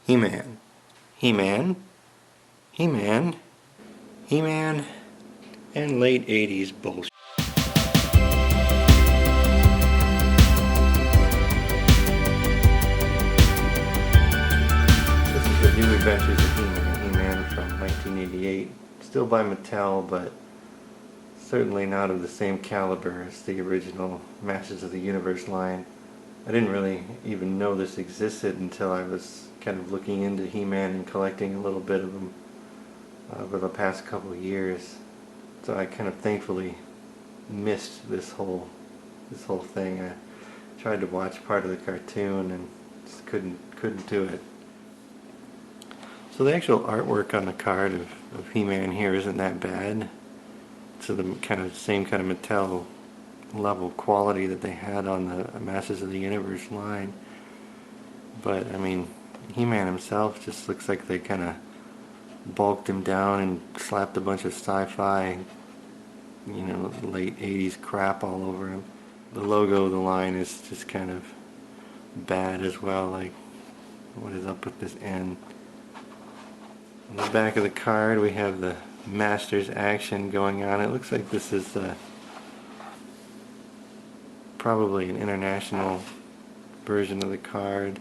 He-Man. He-Man. He-Man. He-Man. And late 80s bullshit. This is the New Adventures of He-Man. He-Man from 1988. Still by Mattel, but certainly not of the same caliber as the original Masters of the Universe line. I didn't really even know this existed until I was kind of looking into He-Man and collecting a little bit of them over the past couple of years. So I kind of thankfully missed this whole thing. I tried to watch part of the cartoon and just couldn't do it. So the actual artwork on the card of He-Man here isn't that bad. It's the same kind of Mattel level quality that they had on the Masters of the Universe line. But I mean, He-Man himself just looks like they kind of bulked him down and slapped a bunch of sci-fi, late 80s crap all over him. The logo of the line is just kind of bad as well. Like, what is up with this N? On the back of the card we have the Masters action going on. It looks like this is probably an international version of the card.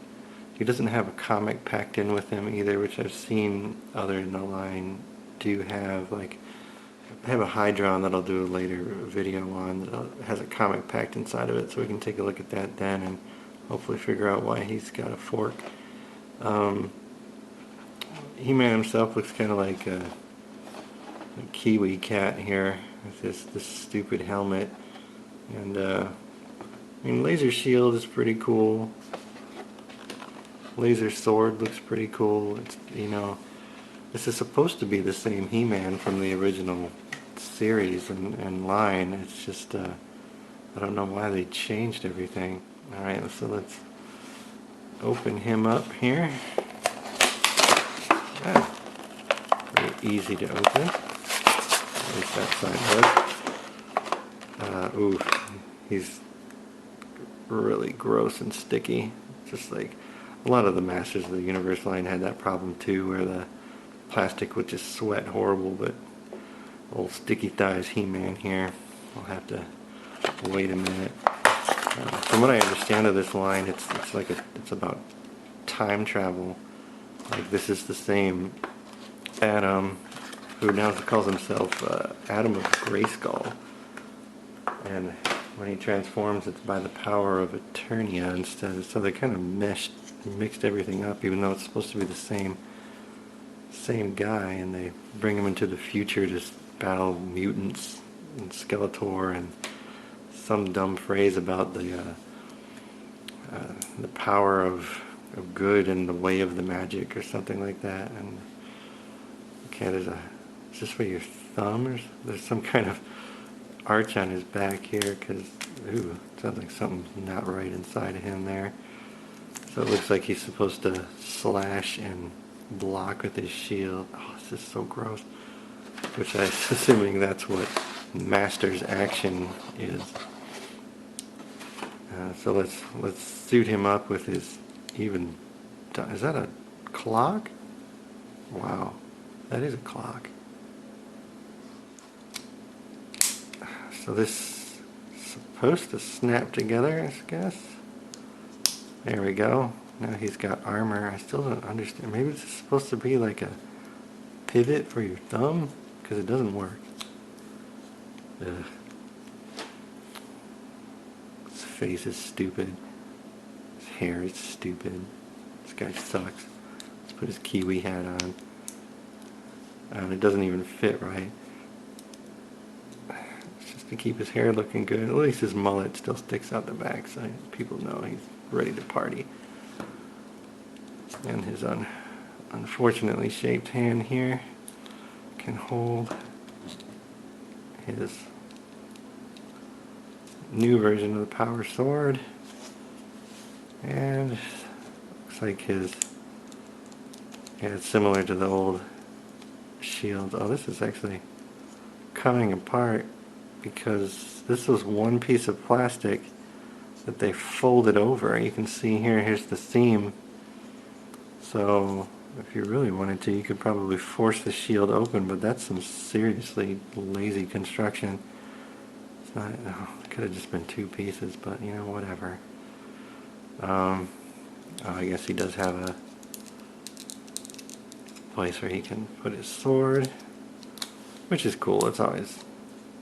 He doesn't have a comic packed in with him either, which I've seen other in the line do have. Like, I have a Hydron that I'll do a later video on that has a comic packed inside of it, so we can take a look at that then and hopefully figure out why he's got a fork. He-Man himself looks kind of like a Kiwi cat here with this stupid helmet, and I mean, laser shield is pretty cool. Laser sword looks pretty cool. It's, this is supposed to be the same He-Man from the original series and line. It's just I don't know why they changed everything. Alright, so let's open him up here. Pretty easy to open. At least that side was. Ooh, he's really gross and sticky. Just like a lot of the Masters of the Universe line had that problem too, where the plastic would just sweat horrible. But old sticky thighs He-Man here, I'll have to wait a minute. From what I understand of this line, it's about time travel. Like, this is the same Adam, who now calls himself Adam of Grayskull, and when he transforms, it's by the power of Eternia instead. So they kind of mixed everything up, even though it's supposed to be the same guy, and they bring him into the future to battle mutants and Skeletor, and some dumb phrase about the power of good and the way of the magic or something like that. And okay, is this for your thumb, or there's some kind of arch on his back here, because ooh, sounds like something's not right inside of him there. So it looks like he's supposed to slash and block with his shield. Oh, this is so gross. Which I'm assuming that's what Master's action is. So let's suit him up with his even. Is that a clock? Wow, that is a clock. So this is supposed to snap together, I guess. There we go. Now he's got armor. I still don't understand. Maybe it's supposed to be like a pivot for your thumb, because it doesn't work. Ugh. His face is stupid. His hair is stupid. This guy sucks. Let's put his Kiwi hat on. It doesn't even fit right. It's just to keep his hair looking good. At least his mullet still sticks out the back, so people know he's ready to party. And his unfortunately shaped hand here can hold his new version of the power sword, and looks like it's similar to the old shield. Oh, this is actually coming apart because this was one piece of plastic that they folded over. You can see here's the seam So if you really wanted to, you could probably force the shield open, but that's some seriously lazy construction. It's not, oh, it could have just been two pieces, but you know, whatever. Oh, I guess he does have a place where he can put his sword, which is cool. It's always,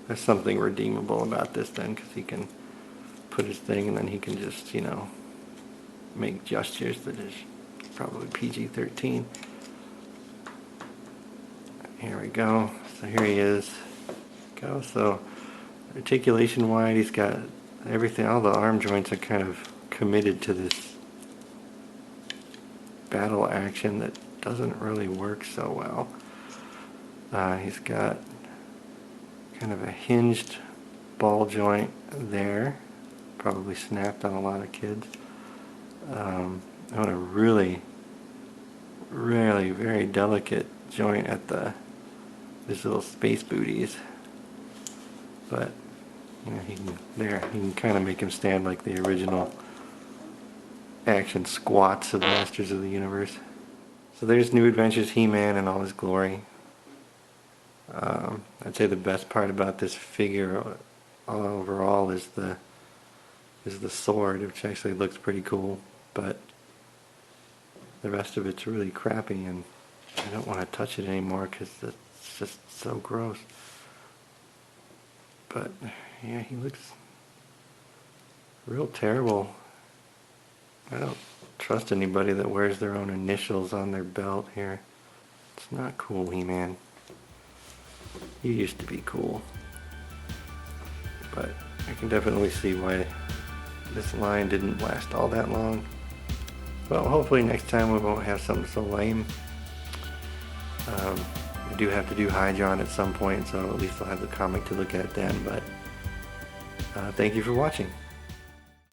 there's something redeemable about this then, because he can put his thing and then he can just, you know, make gestures that is probably PG-13. Here we go. So here he is. Go. So articulation wide, he's got everything, all the arm joints are kind of committed to this battle action that doesn't really work so well. He's got kind of a hinged ball joint there, probably snapped on a lot of kids. On a really very delicate joint at these little space booties, but you know, he can kind of make him stand like the original action squats of Masters of the Universe. So there's New Adventures He-Man in all his glory. I'd say the best part about this figure overall is the sword, which actually looks pretty cool, but the rest of it's really crappy, and I don't want to touch it anymore because it's just so gross. But yeah, he looks real terrible. I don't trust anybody that wears their own initials on their belt here. It's not cool, He-Man. You used to be cool. But I can definitely see why this line didn't last all that long. Well, hopefully next time we won't have something so lame. We do have to do Hydron at some point, so at least I'll have the comic to look at then. But thank you for watching.